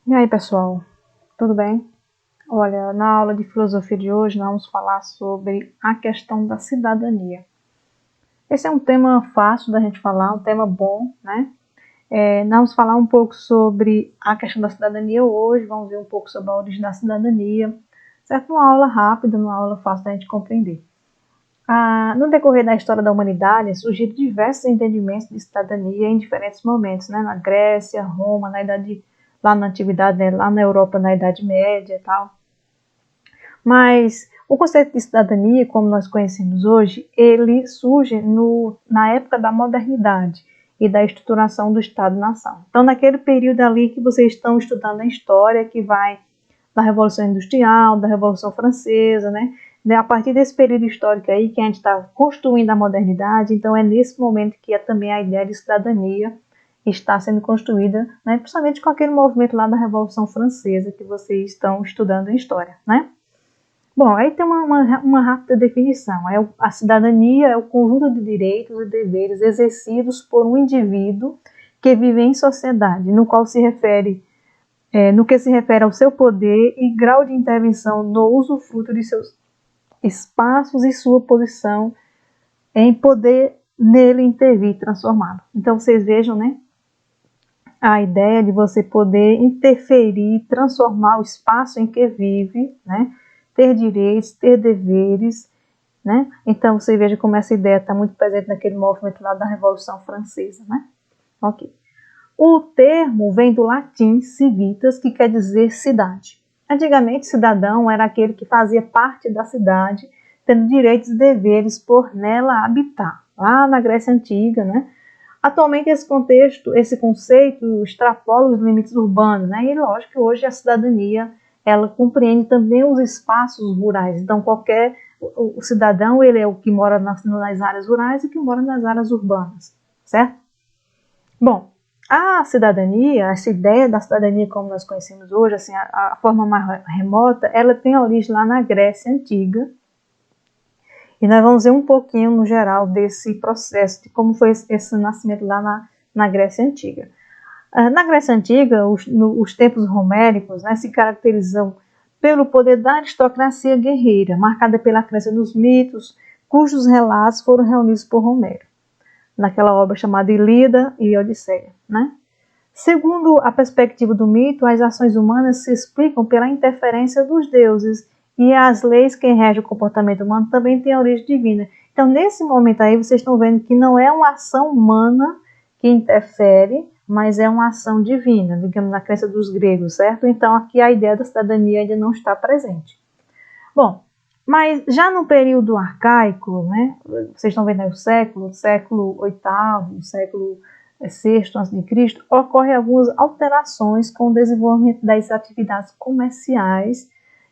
E aí, pessoal, tudo bem? Olha, na aula de filosofia de hoje, nós vamos falar sobre a questão da cidadania. Esse é um tema fácil da gente falar, um tema bom, né? Nós vamos falar um pouco sobre a questão da cidadania hoje, vamos ver um pouco sobre a origem da cidadania, certo? Uma aula rápida, uma aula fácil da gente compreender. No decorrer da história da humanidade, surgiram diversos entendimentos de cidadania em diferentes momentos, né? Na Grécia, Roma, lá na antiguidade, né? Lá na Europa, na Idade Média e tal. Mas o conceito de cidadania, como nós conhecemos hoje, ele surge na época da modernidade e da estruturação do Estado-nação. Então, naquele período ali que vocês estão estudando a história, que vai da Revolução Industrial, da Revolução Francesa, né? A partir desse período histórico aí que a gente está construindo a modernidade, então é nesse momento que também a ideia de cidadania está sendo construída, né? Principalmente com aquele movimento lá da Revolução Francesa que vocês estão estudando em história, né? Bom, aí tem uma rápida definição. A cidadania é o conjunto de direitos e deveres exercidos por um indivíduo que vive em sociedade, no que se refere ao seu poder e grau de intervenção no usufruto de seus espaços e sua posição em poder nele intervir, transformá-lo. Então vocês vejam, né? A ideia de você poder interferir, transformar o espaço em que vive, né? Ter direitos, ter deveres, né? Então você veja como essa ideia está muito presente naquele movimento lá da Revolução Francesa, né? Ok. O termo vem do latim civitas, que quer dizer cidade. Antigamente, cidadão era aquele que fazia parte da cidade, tendo direitos e deveres por nela habitar. Lá na Grécia Antiga, né? Atualmente, esse conceito extrapola os limites urbanos, né? E lógico que hoje a cidadania ela compreende também os espaços rurais. Então, o cidadão ele é o que mora nas áreas rurais e que mora nas áreas urbanas, certo? Bom, a cidadania, essa ideia da cidadania como nós conhecemos hoje, assim, a forma mais remota, ela tem origem lá na Grécia Antiga. E nós vamos ver um pouquinho, no geral, desse processo, de como foi esse nascimento lá na Grécia Antiga. Na Grécia Antiga, os tempos homéricos, né, se caracterizam pelo poder da aristocracia guerreira, marcada pela crença nos mitos, cujos relatos foram reunidos por Homero, naquela obra chamada Ilíada e Odisseia, né? Segundo a perspectiva do mito, as ações humanas se explicam pela interferência dos deuses e as leis que regem o comportamento humano também têm origem divina. Então, nesse momento aí, vocês estão vendo que não é uma ação humana que interfere, mas é uma ação divina, digamos, na crença dos gregos, certo? Então, aqui a ideia da cidadania ainda não está presente. Bom, mas já no período arcaico, né, vocês estão vendo aí o século VIII, o século VI a.C., ocorrem algumas alterações com o desenvolvimento das atividades comerciais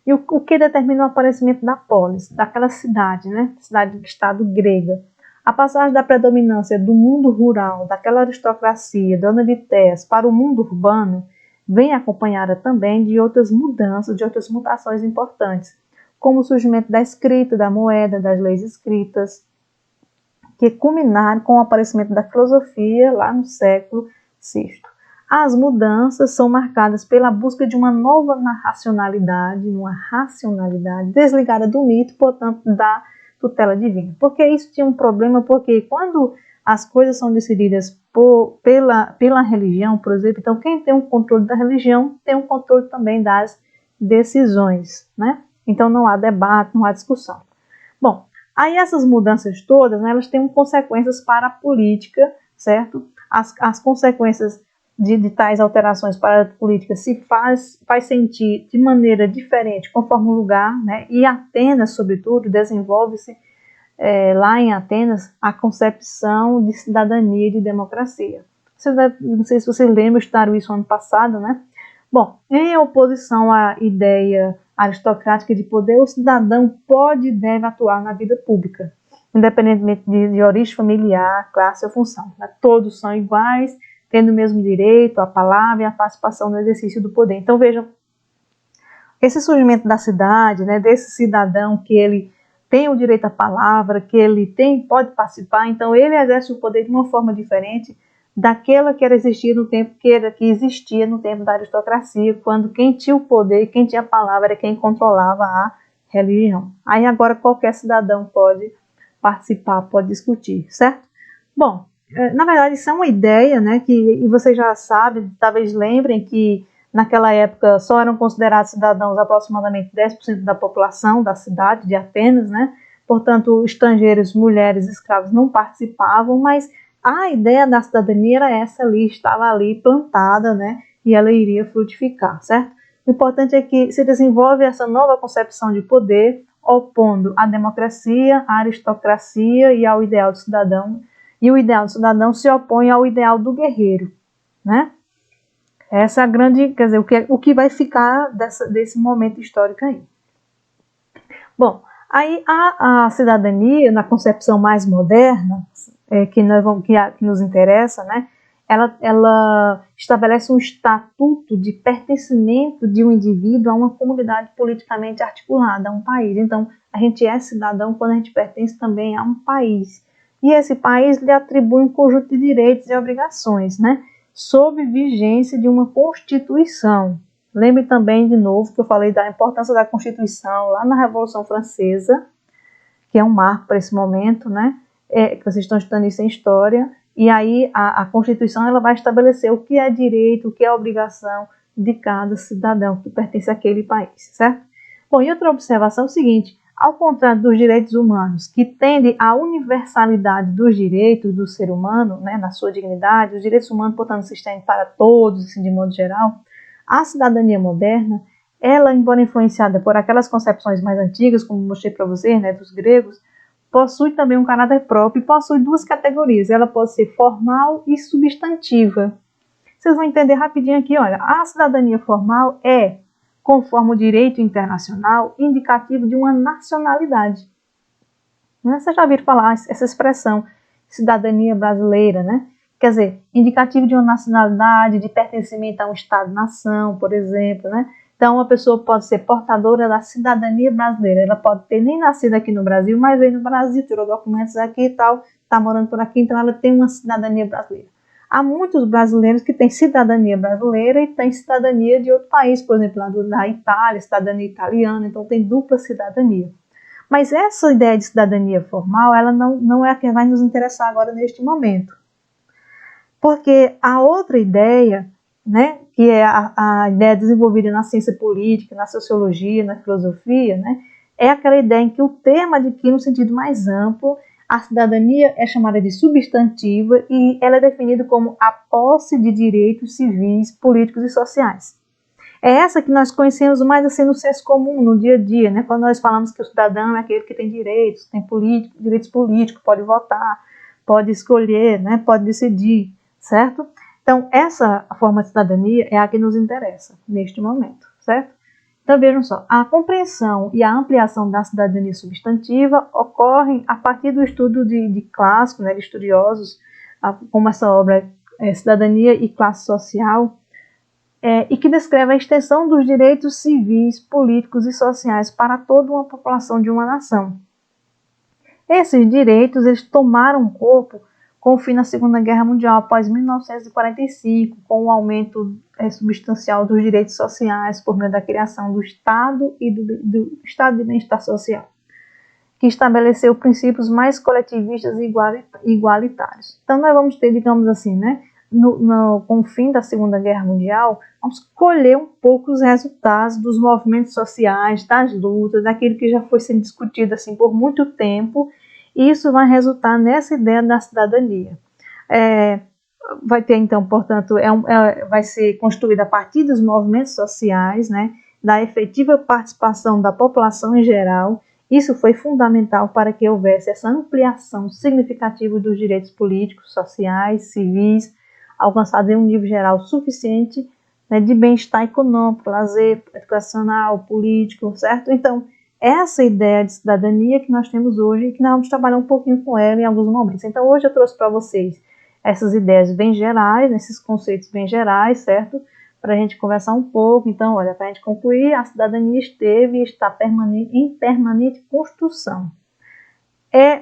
e o que determina o aparecimento da polis, daquela cidade, né, cidade-estado grega. A passagem da predominância do mundo rural, daquela aristocracia, dona de terras, para o mundo urbano, vem acompanhada também de outras mudanças, de outras mutações importantes, como o surgimento da escrita, da moeda, das leis escritas, que culminaram com o aparecimento da filosofia lá no século VI. As mudanças são marcadas pela busca de uma nova racionalidade, uma racionalidade desligada do mito, portanto, da tutela divina. Porque isso tinha um problema, porque quando as coisas são decididas pela religião, por exemplo, então quem tem o controle da religião tem o controle também das decisões, né? Então não há debate, não há discussão. Bom, aí essas mudanças todas, né, elas têm consequências para a política, certo? As consequências de tais alterações para a política se faz sentir de maneira diferente conforme o lugar, né? E Atenas, sobretudo, desenvolve-se lá em Atenas a concepção de cidadania e de democracia. Não sei se vocês lembram, estudaram isso ano passado, né? Bom, em oposição à ideia aristocrática de poder, o cidadão pode e deve atuar na vida pública, independentemente de origem familiar, classe ou função. Né? Todos são iguais, tendo o mesmo direito, a palavra e a participação no exercício do poder. Então vejam, esse surgimento da cidade, né, desse cidadão que ele tem o direito à palavra, que ele pode participar, então ele exerce o poder de uma forma diferente daquela que era existia no tempo que existia no tempo da aristocracia, quando quem tinha o poder, quem tinha a palavra era quem controlava a religião. Aí agora qualquer cidadão pode participar, pode discutir, certo? Bom, na verdade isso é uma ideia, né, e vocês já sabem, talvez lembrem que naquela época só eram considerados cidadãos aproximadamente 10% da população da cidade de Atenas, né? Portanto, estrangeiros, mulheres, escravos não participavam, mas a ideia da cidadania era essa ali, estava ali plantada, né? E ela iria frutificar, certo? O importante é que se desenvolve essa nova concepção de poder, opondo a democracia, a aristocracia e ao ideal do cidadão. E o ideal do cidadão se opõe ao ideal do guerreiro, né? Essa é a grande, quer dizer, o que vai ficar desse momento histórico aí. Bom, aí a cidadania, na concepção mais moderna, que nos interessa, né? Ela estabelece um estatuto de pertencimento de um indivíduo a uma comunidade politicamente articulada, a um país. Então, a gente é cidadão quando a gente pertence também a um país. E esse país lhe atribui um conjunto de direitos e obrigações, né? Sob vigência de uma Constituição. Lembre também, de novo, que eu falei da importância da Constituição lá na Revolução Francesa, que é um marco para esse momento, né? Que vocês estão estudando isso em História. E aí a Constituição ela vai estabelecer o que é direito, o que é obrigação de cada cidadão que pertence àquele país, certo? Bom, e outra observação é o seguinte: ao contrário dos direitos humanos, que tendem à universalidade dos direitos do ser humano, né, na sua dignidade, os direitos humanos, portanto, se estendem para todos, assim, de modo geral, a cidadania moderna, ela, embora influenciada por aquelas concepções mais antigas, como mostrei para vocês, né, dos gregos, possui também um caráter próprio e possui duas categorias. Ela pode ser formal e substantiva. Vocês vão entender rapidinho aqui, olha, a cidadania formal é, conforme o direito internacional, indicativo de uma nacionalidade. Vocês já ouviram falar essa expressão, cidadania brasileira, né? Quer dizer, indicativo de uma nacionalidade, de pertencimento a um Estado-nação, por exemplo, né? Então, uma pessoa pode ser portadora da cidadania brasileira. Ela pode ter nem nascido aqui no Brasil, mas veio no Brasil, tirou documentos aqui e tal, está morando por aqui, então ela tem uma cidadania brasileira. Há muitos brasileiros que têm cidadania brasileira e têm cidadania de outro país, por exemplo, lá da Itália, cidadania italiana, então tem dupla cidadania. Mas essa ideia de cidadania formal, ela não é a que vai nos interessar agora neste momento. Porque a outra ideia, né, que é a ideia desenvolvida na ciência política, na sociologia, na filosofia, né, é aquela ideia em que o termo adquire um sentido mais amplo, a cidadania é chamada de substantiva e ela é definida como a posse de direitos civis, políticos e sociais. É essa que nós conhecemos mais assim no senso comum, no dia a dia, né, quando nós falamos que o cidadão é aquele que tem direitos, direitos políticos, pode votar, pode escolher, né, pode decidir, certo? Então, essa forma de cidadania é a que nos interessa neste momento, certo? Então, vejam só, a compreensão e a ampliação da cidadania substantiva ocorrem a partir do estudo de clássicos, né, de estudiosos, como essa obra Cidadania e Classe Social, e que descreve a extensão dos direitos civis, políticos e sociais para toda uma população de uma nação. Esses direitos eles tomaram corpo com o fim da Segunda Guerra Mundial, após 1945, com o aumento substancial dos direitos sociais por meio da criação do Estado e do Estado de Bem-Estar Social, que estabeleceu princípios mais coletivistas e igualitários. Então, nós vamos ter, digamos assim, né, com o fim da Segunda Guerra Mundial, vamos colher um pouco os resultados dos movimentos sociais, das lutas, daquilo que já foi sendo discutido assim por muito tempo. E isso vai resultar nessa ideia da cidadania. Vai ter, então, portanto, vai ser construída a partir dos movimentos sociais, né, da efetiva participação da população em geral. Isso foi fundamental para que houvesse essa ampliação significativa dos direitos políticos, sociais, civis, alcançados em um nível geral suficiente, né, de bem-estar econômico, lazer, educacional, político, certo? Então, essa ideia de cidadania que nós temos hoje e que nós vamos trabalhar um pouquinho com ela em alguns momentos. Então, hoje eu trouxe para vocês essas ideias bem gerais, esses conceitos bem gerais, certo? Para a gente conversar um pouco. Então, olha, para a gente concluir, a cidadania esteve e está em permanente construção.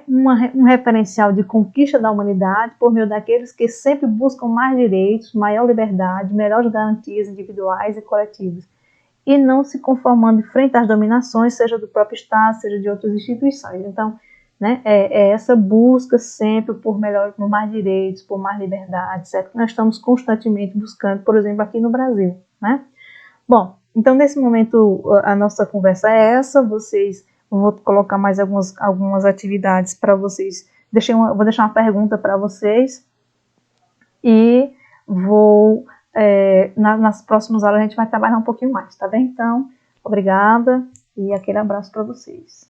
um referencial de conquista da humanidade por meio daqueles que sempre buscam mais direitos, maior liberdade, melhores garantias individuais e coletivas, e não se conformando em frente às dominações, seja do próprio Estado, seja de outras instituições. Então, né, é essa busca sempre por mais direitos, por mais liberdade, certo? Que nós estamos constantemente buscando, por exemplo, aqui no Brasil, né? Bom, então nesse momento a nossa conversa é essa. Vou colocar mais algumas atividades para vocês. Vou deixar uma pergunta para vocês e nas próximas aulas a gente vai trabalhar um pouquinho mais, tá bem? Então, obrigada e aquele abraço para vocês.